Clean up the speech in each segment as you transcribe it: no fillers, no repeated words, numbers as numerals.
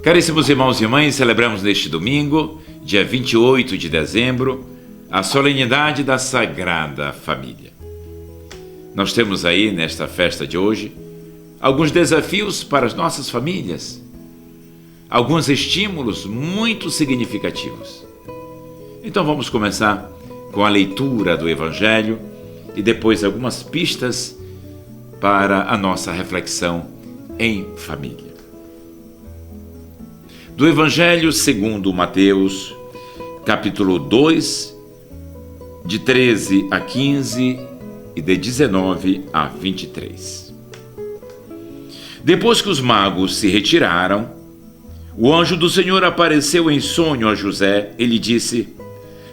Caríssimos irmãos e irmãs, celebramos neste domingo, dia 28 de dezembro, a solenidade da Sagrada Família. Nós temos aí, nesta festa de hoje, alguns desafios para as nossas famílias, alguns estímulos muito significativos. Então vamos começar com a leitura do Evangelho e depois algumas pistas para a nossa reflexão em família. Do Evangelho segundo Mateus, capítulo 2, de 13 a 15 e de 19 a 23. Depois que os magos se retiraram, o anjo do Senhor apareceu em sonho a José. Ele disse: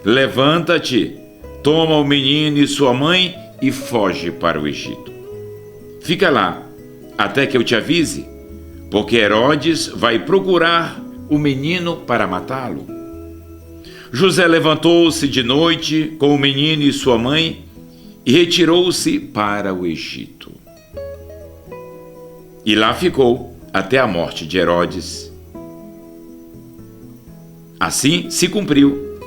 "Levanta-te, toma o menino e sua mãe e foge para o Egito. Fica lá, até que eu te avise, porque Herodes vai procurar o menino para matá-lo." José levantou-se de noite com o menino e sua mãe e retirou-se para o Egito. E lá ficou até a morte de Herodes. Assim se cumpriu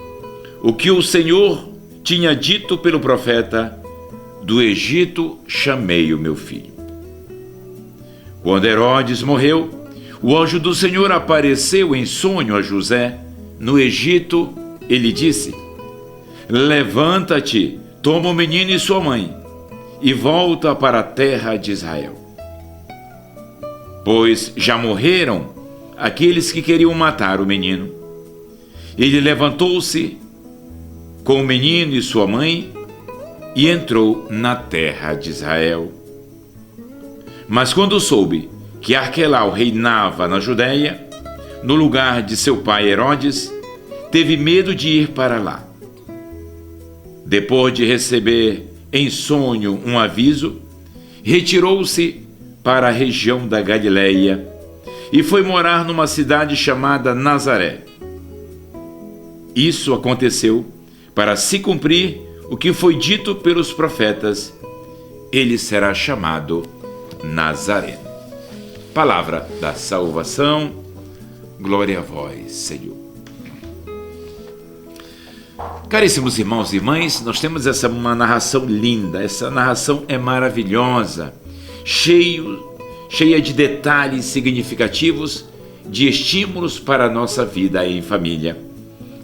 o que o Senhor tinha dito pelo profeta: "Do Egito chamei o meu filho." Quando Herodes morreu, o anjo do Senhor apareceu em sonho a José no Egito. Ele disse: "Levanta-te, toma o menino e sua mãe e volta para a terra de Israel, pois já morreram aqueles que queriam matar o menino." Ele levantou-se com o menino e sua mãe e entrou na terra de Israel. Mas quando soube que Arquelau reinava na Judéia, no lugar de seu pai Herodes, teve medo de ir para lá. Depois de receber em sonho um aviso, retirou-se para a região da Galileia e foi morar numa cidade chamada Nazaré. Isso aconteceu para se cumprir o que foi dito pelos profetas: ele será chamado Nazareno. Palavra da salvação, glória a vós, Senhor. Caríssimos irmãos e irmãs, nós temos uma narração linda, essa narração é maravilhosa, cheia de detalhes significativos, de estímulos para a nossa vida em família.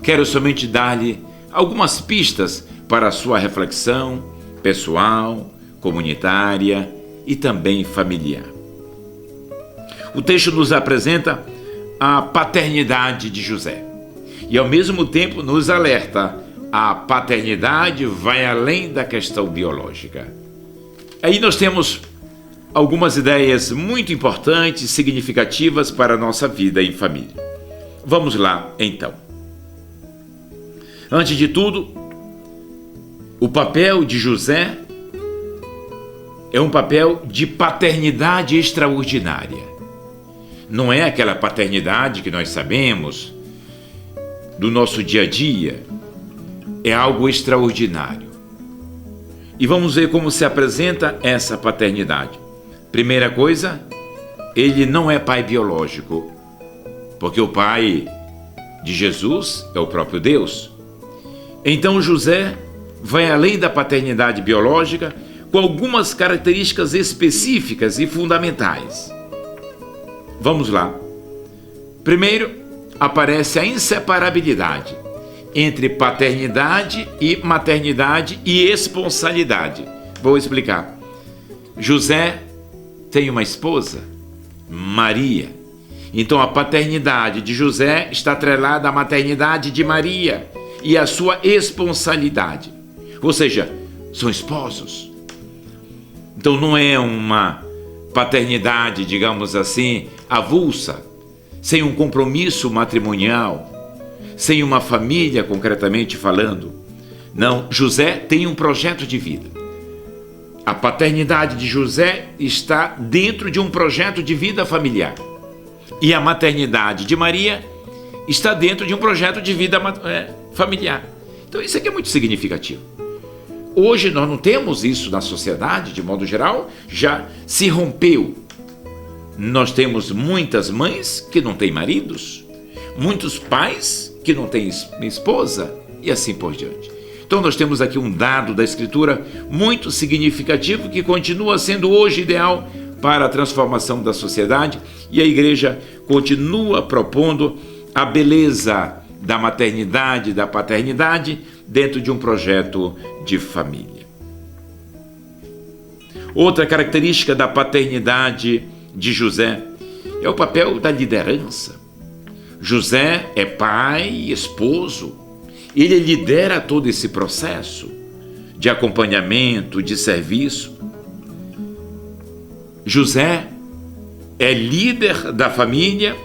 Quero somente dar-lhe algumas pistas para a sua reflexão pessoal, comunitária e também familiar. O texto nos apresenta a paternidade de José e, ao mesmo tempo, nos alerta: a paternidade vai além da questão biológica. Aí nós temos algumas ideias muito importantes e significativas para a nossa vida em família. Vamos lá, então. Antes de tudo, o papel de José é um papel de paternidade extraordinária. Não é aquela paternidade que nós sabemos do nosso dia a dia. É algo extraordinário. E vamos ver como se apresenta essa paternidade. Primeira coisa, ele não é pai biológico, porque o pai de Jesus é o próprio Deus. Então José vai além da paternidade biológica com algumas características específicas e fundamentais. Vamos lá. Primeiro, aparece a inseparabilidade entre paternidade e maternidade e esponsalidade. Vou explicar. José tem uma esposa, Maria. Então a paternidade de José está atrelada à maternidade de Maria e à sua esponsalidade. Ou seja, são esposos. Então não é uma paternidade, digamos assim, avulsa, sem um compromisso matrimonial, sem uma família concretamente falando. Não, José tem um projeto de vida. A paternidade de José está dentro de um projeto de vida familiar. E a maternidade de Maria está dentro de um projeto de vida familiar. Então isso aqui é muito significativo. Hoje nós não temos isso na sociedade, de modo geral, já se rompeu Nós temos muitas mães que não têm maridos, muitos pais que não têm esposa e assim por diante. Então nós temos aqui um dado da Escritura muito significativo que continua sendo hoje ideal para a transformação da sociedade, e a igreja continua propondo a beleza da maternidade e da paternidade dentro de um projeto de família. Outra característica da paternidade de José é o papel da liderança. José é pai e esposo. Ele lidera todo esse processo de acompanhamento, de serviço. José é líder da família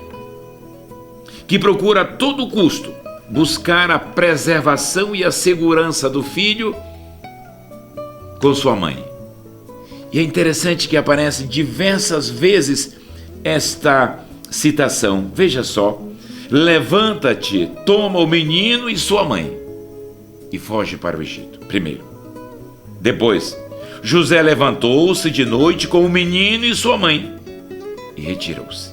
que procura a todo custo buscar a preservação e a segurança do filho com sua mãe. E é interessante que aparece diversas vezes esta citação. Veja só: levanta-te, toma o menino e sua mãe e foge para o Egito. Primeiro. Depois, José levantou-se de noite com o menino e sua mãe e retirou-se.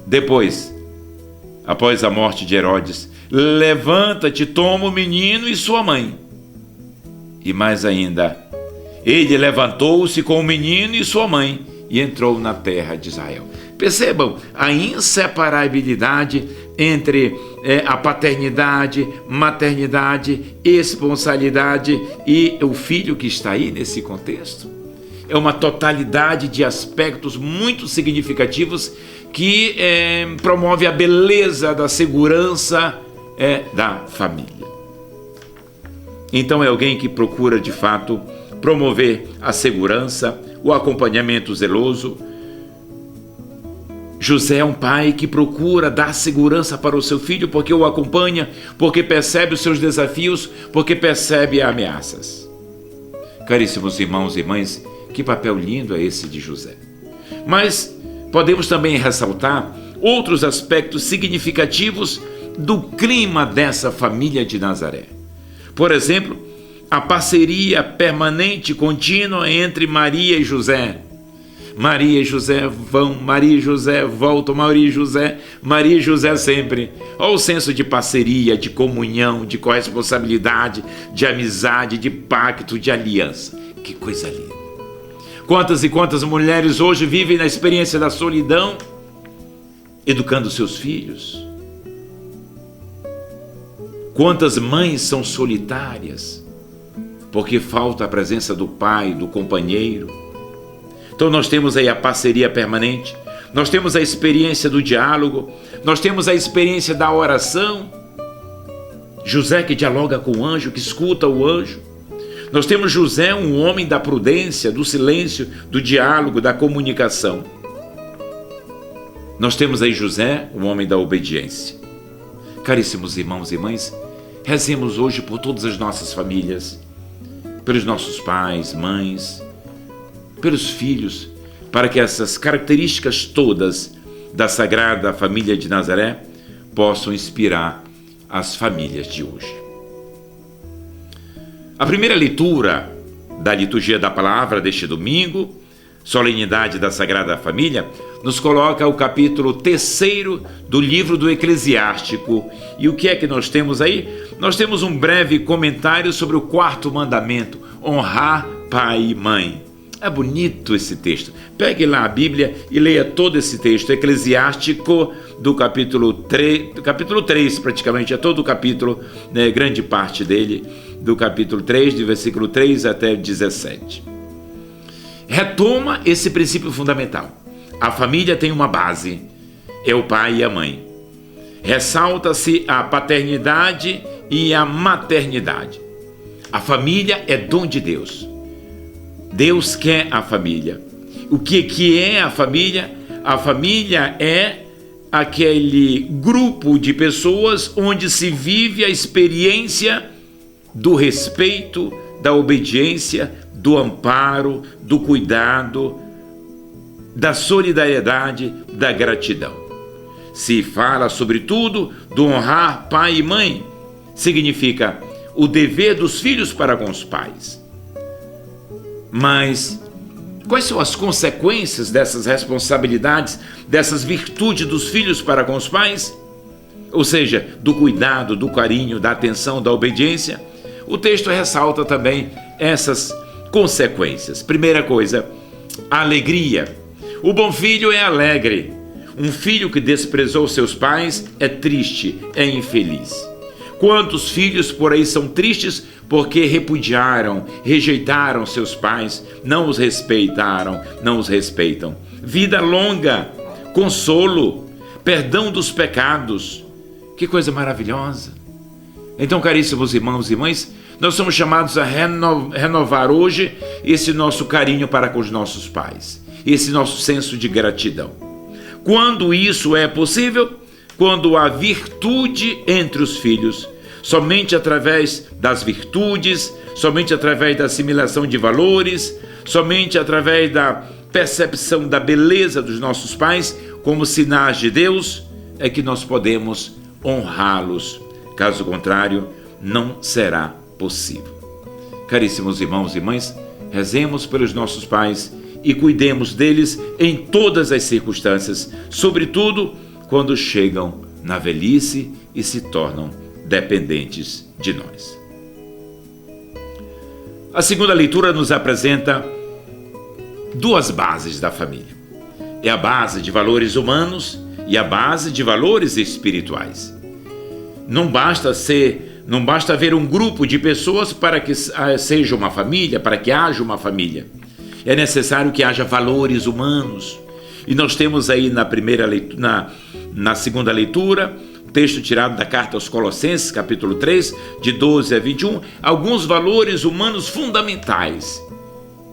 Depois, após a morte de Herodes, levanta-te, toma o menino e sua mãe. E mais ainda, ele levantou-se com o menino e sua mãe e entrou na terra de Israel. Percebam a inseparabilidade entre a paternidade, maternidade, responsabilidade e o filho que está aí nesse contexto. É uma totalidade de aspectos muito significativos que promove a beleza da segurança da família. Então é alguém que procura de fato promover a segurança, o acompanhamento zeloso. José é um pai que procura dar segurança para o seu filho porque o acompanha, porque percebe os seus desafios, porque percebe ameaças. Caríssimos irmãos e irmãs, que papel lindo é esse de José. Mas podemos também ressaltar outros aspectos significativos do clima dessa família de Nazaré. Por exemplo, a parceria permanente e contínua entre Maria e José. Maria e José vão, Maria e José voltam, Maria e José sempre. Olha o senso de parceria, de comunhão, de corresponsabilidade, de amizade, de pacto, de aliança. Que coisa linda. Quantas e quantas mulheres hoje vivem na experiência da solidão, educando seus filhos. Quantas mães são solitárias, porque falta a presença do pai, do companheiro. Então nós temos aí a parceria permanente, nós temos a experiência do diálogo, nós temos a experiência da oração. José que dialoga com o anjo, que escuta o anjo. Nós temos José, um homem da prudência, do silêncio, do diálogo, da comunicação. Nós temos aí José, um homem da obediência. Caríssimos irmãos e irmãs, rezemos hoje por todas as nossas famílias, pelos nossos pais, mães, pelos filhos, para que essas características todas da Sagrada Família de Nazaré possam inspirar as famílias de hoje. A primeira leitura da liturgia da palavra deste domingo, solenidade da Sagrada Família, nos coloca o capítulo 3º do livro do Eclesiástico. E o que é que nós temos aí? Nós temos um breve comentário sobre o 4º mandamento: honrar pai e mãe. É bonito esse texto. Pegue lá a Bíblia e leia todo esse texto. Eclesiástico, do capítulo 3 praticamente, é todo o capítulo, né, grande parte dele, do capítulo 3, de versículo 3 até 17. Retoma esse princípio fundamental. A família tem uma base, é o pai e a mãe. Ressalta-se a paternidade e a maternidade. A família é dom de Deus. Deus quer a família. O que é a família? A família é aquele grupo de pessoas onde se vive a experiência do respeito, da obediência, do amparo, do cuidado, da solidariedade, da gratidão. Se fala, sobretudo, do honrar pai e mãe. Significa o dever dos filhos para com os pais. Mas Quais são as consequências dessas responsabilidades, dessas virtudes dos filhos para com os pais? Ou seja, do cuidado, do carinho, da atenção, da obediência. O texto ressalta também essas consequências. Primeira coisa, a alegria. O bom filho é alegre. Um filho que desprezou seus pais é triste, é infeliz. Quantos filhos por aí são tristes porque repudiaram, rejeitaram seus pais, não os respeitaram, não os respeitam. Vida longa, consolo, perdão dos pecados. Que coisa maravilhosa! Então, caríssimos irmãos e irmãs, nós somos chamados a renovar hoje esse nosso carinho para com os nossos pais, esse nosso senso de gratidão. Quando isso é possível? Quando há virtude entre os filhos, somente através das virtudes, somente através da assimilação de valores, somente através da percepção da beleza dos nossos pais como sinais de Deus, é que nós podemos honrá-los. Caso contrário, não será possível. Caríssimos irmãos e irmãs, rezemos pelos nossos pais e cuidemos deles em todas as circunstâncias, sobretudo quando chegam na velhice e se tornam dependentes de nós. A segunda leitura nos apresenta duas bases da família. É a base de valores humanos e a base de valores espirituais. Não basta haver um grupo de pessoas para que seja uma família, para que haja uma família. É necessário que haja valores humanos. E nós temos aí na segunda leitura, texto tirado da carta aos Colossenses, capítulo 3, de 12 a 21, alguns valores humanos fundamentais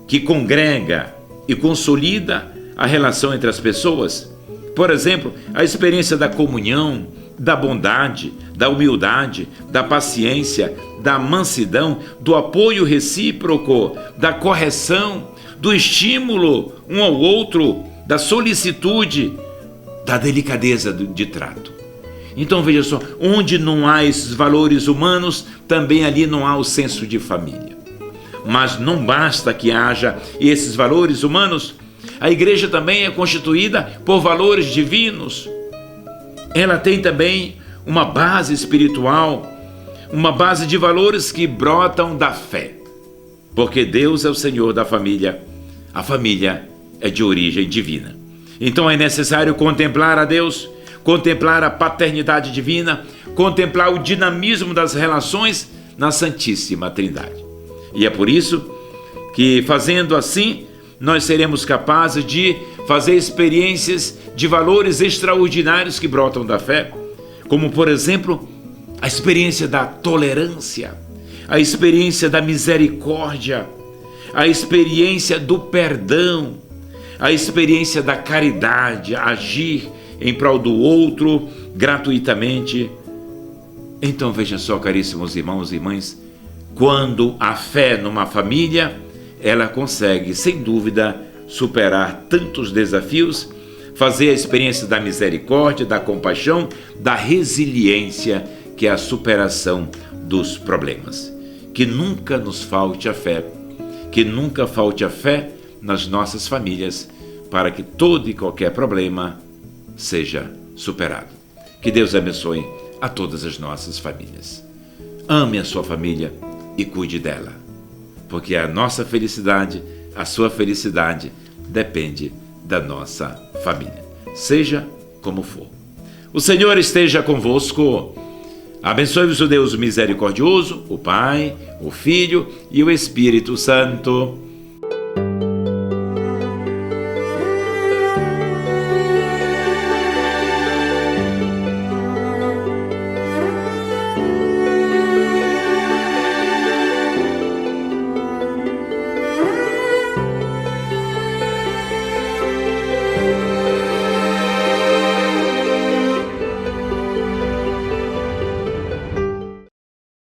que congrega e consolida a relação entre as pessoas. Por exemplo, a experiência da comunhão, da bondade, da humildade, da paciência, da mansidão, do apoio recíproco, da correção, do estímulo um ao outro, da solicitude, da delicadeza de trato. Então veja só, onde não há esses valores humanos, também ali não há o senso de família. Mas não basta que haja esses valores humanos, a igreja também é constituída por valores divinos. Ela tem também uma base espiritual, uma base de valores que brotam da fé. Porque Deus é o Senhor da família, a família é de origem divina. Então é necessário contemplar a Deus, contemplar a paternidade divina, contemplar o dinamismo das relações na Santíssima Trindade. E é por isso que, fazendo assim, nós seremos capazes de fazer experiências de valores extraordinários que brotam da fé, como, por exemplo, a experiência da tolerância, a experiência da misericórdia, a experiência do perdão, a experiência da caridade, agir em prol do outro gratuitamente. Então veja só, caríssimos irmãos e irmãs, quando há fé numa família, ela consegue, sem dúvida, superar tantos desafios, fazer a experiência da misericórdia, da compaixão, da resiliência, que é a superação dos problemas. Que nunca nos falte a fé, que nunca falte a fé nas nossas famílias, para que todo e qualquer problema seja superado. Que Deus abençoe a todas as nossas famílias. Ame a sua família e cuide dela, porque a nossa felicidade, a sua felicidade, depende da nossa família, seja como for. O Senhor esteja convosco. Abençoe-vos o Deus misericordioso, o Pai, o Filho e o Espírito Santo.